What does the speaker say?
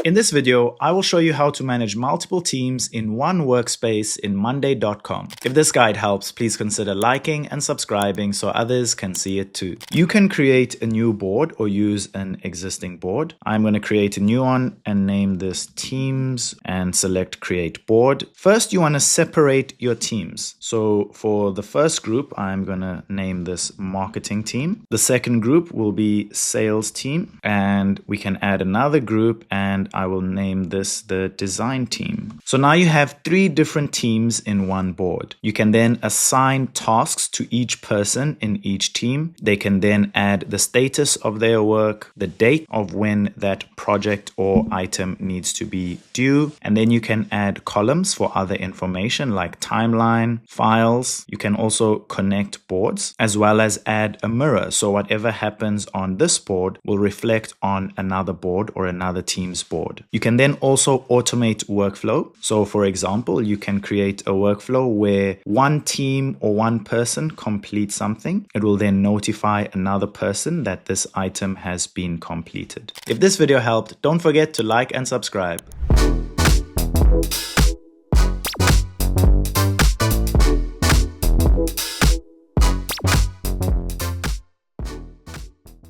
In this video, I will show you how to manage multiple teams in one workspace in monday.com. If this guide helps, please consider liking and subscribing so others can see it too. You can create a new board or use an existing board. I'm going to create a new one and name this Teams and select Create Board. First, you want to separate your teams. So for the first group, I'm going to name this Marketing Team. The second group will be Sales Team, and we can add another group, and I will name this the Design Team. So now you have 3 different teams in one board. You can then assign tasks to each person in each team. They can then add the status of their work, the date of when that project or item needs to be due, and then you can add columns for other information like timeline, files. You can also connect boards as well as add a mirror. So whatever happens on this board will reflect on another board or another team's board. You can then also automate workflow. So for example, you can create a workflow where one team or one person completes something. It will then notify another person that this item has been completed. If this video helped, don't forget to like and subscribe.